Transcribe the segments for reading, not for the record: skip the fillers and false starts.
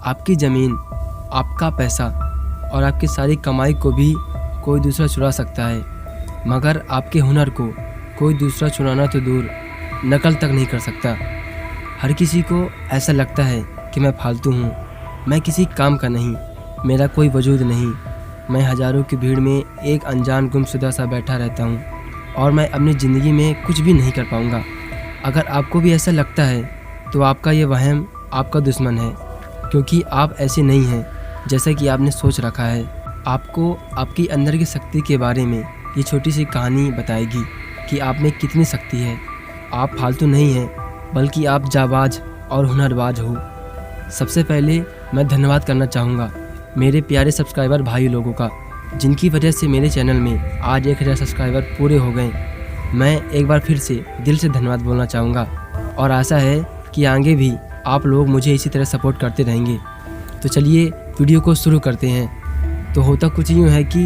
आपकी ज़मीन, आपका पैसा और आपकी सारी कमाई को भी कोई दूसरा चुरा सकता है, मगर आपके हुनर को कोई दूसरा चुराना तो दूर, नकल तक नहीं कर सकता। हर किसी को ऐसा लगता है कि मैं फालतू हूँ, मैं किसी काम का नहीं, मेरा कोई वजूद नहीं, मैं हज़ारों की भीड़ में एक अनजान गुमशुदा सा बैठा रहता हूँ और मैं अपनी ज़िंदगी में कुछ भी नहीं कर पाऊँगा। अगर आपको भी ऐसा लगता है तो आपका ये वहम आपका दुश्मन है, क्योंकि आप ऐसे नहीं हैं जैसा कि आपने सोच रखा है। आपको आपकी अंदर की शक्ति के बारे में ये छोटी सी कहानी बताएगी कि आप में कितनी शक्ति है। आप फालतू नहीं हैं, बल्कि आप जाबाज और हुनरबाज हो। सबसे पहले मैं धन्यवाद करना चाहूँगा मेरे प्यारे सब्सक्राइबर भाई लोगों का, जिनकी वजह से मेरे चैनल में आज 1000 सब्सक्राइबर पूरे हो गए। मैं एक बार फिर से दिल से धन्यवाद बोलना चाहूँगा और आशा है कि आगे भी आप लोग मुझे इसी तरह सपोर्ट करते रहेंगे। तो चलिए वीडियो को शुरू करते हैं। तो होता कुछ यूँ है कि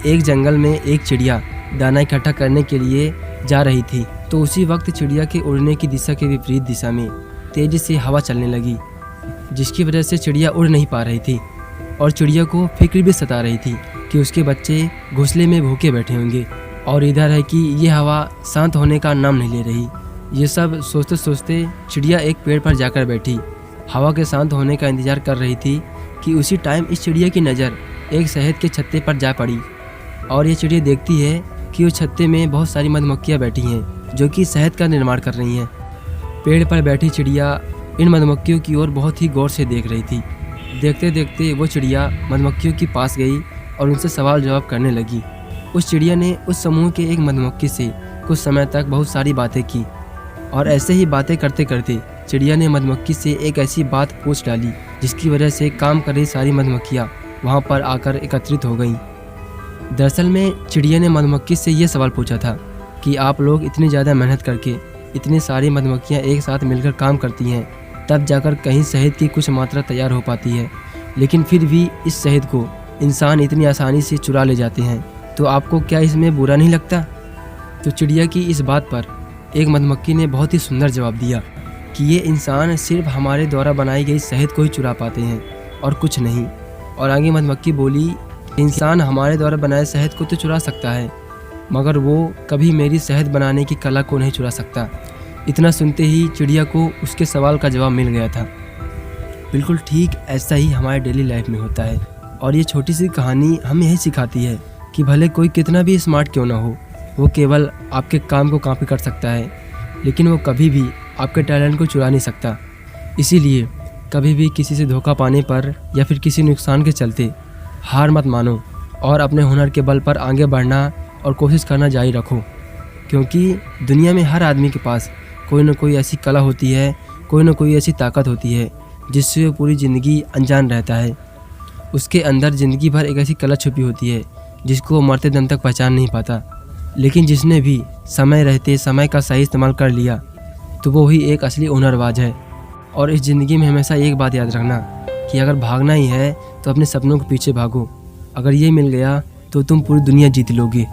एक जंगल में एक चिड़िया दाना इकट्ठा करने के लिए जा रही थी। तो उसी वक्त चिड़िया के उड़ने की दिशा के विपरीत दिशा में तेज़ी से हवा चलने लगी, जिसकी वजह से चिड़िया उड़ नहीं पा रही थी और चिड़िया को फिक्र भी सता रही थी कि उसके बच्चे घोंसले में भूखे बैठे होंगे और इधर है कि ये हवा शांत होने का नाम नहीं ले रही। ये सब सोचते सोचते चिड़िया एक पेड़ पर जाकर बैठी, हवा के शांत होने का इंतज़ार कर रही थी कि उसी टाइम इस चिड़िया की नज़र एक शहद के छत्ते पर जा पड़ी और ये चिड़िया देखती है कि उस छत्ते में बहुत सारी मधुमक्खियाँ बैठी हैं जो कि शहद का निर्माण कर रही हैं। पेड़ पर बैठी चिड़िया इन मधुमक्खियों की ओर बहुत ही गौर से देख रही थी। देखते देखते वो चिड़िया मधुमक्खियों के पास गई और उनसे सवाल जवाब करने लगी। उस चिड़िया ने उस समूह के एक मधुमक्खी से कुछ समय तक बहुत सारी बातें की और ऐसे ही बातें करते करते चिड़िया ने मधुमक्खी से एक ऐसी बात पूछ डाली जिसकी वजह से काम कर रही सारी मधुमक्खियाँ वहाँ पर आकर एकत्रित हो गईं। दरअसल में चिड़िया ने मधुमक्खी से ये सवाल पूछा था कि आप लोग इतनी ज़्यादा मेहनत करके इतनी सारी मधुमक्खियाँ एक साथ मिलकर काम करती हैं, तब जाकर कहीं शहद की कुछ मात्रा तैयार हो पाती है, लेकिन फिर भी इस शहद को इंसान इतनी आसानी से चुरा ले जाते हैं, तो आपको क्या इसमें बुरा नहीं लगता? तो चिड़िया की इस बात पर एक मधुमक्खी ने बहुत ही सुंदर जवाब दिया कि ये इंसान सिर्फ हमारे द्वारा बनाई गई शहद को ही चुरा पाते हैं और कुछ नहीं। और आगे मधुमक्खी बोली, इंसान हमारे द्वारा बनाए शहद को तो चुरा सकता है, मगर वो कभी मेरी शहद बनाने की कला को नहीं चुरा सकता। इतना सुनते ही चिड़िया को उसके सवाल का जवाब मिल गया था। बिल्कुल ठीक ऐसा ही हमारे डेली लाइफ में होता है और ये छोटी सी कहानी हमें यही सिखाती है कि भले कोई कितना भी स्मार्ट क्यों ना हो, वो केवल आपके काम को कॉपी कर सकता है, लेकिन वो कभी भी आपके टैलेंट को चुरा नहीं सकता। इसीलिए कभी भी किसी से धोखा पाने पर या फिर किसी नुकसान के चलते हार मत मानो और अपने हुनर के बल पर आगे बढ़ना और कोशिश करना जारी रखो, क्योंकि दुनिया में हर आदमी के पास कोई ना कोई ऐसी कला होती है, कोई ना कोई ऐसी ताकत होती है जिससे वो पूरी ज़िंदगी अनजान रहता है। उसके अंदर ज़िंदगी भर एक ऐसी कला छुपी होती है जिसको वो मरते दम तक पहचान नहीं पाता, लेकिन जिसने भी समय रहते समय का सही इस्तेमाल कर लिया तो वो ही एक असली हुनरबाज है। और इस ज़िंदगी में हमेशा एक बात याद रखना कि अगर भागना ही है तो अपने सपनों के पीछे भागो। अगर ये मिल गया तो तुम पूरी दुनिया जीत लोगे।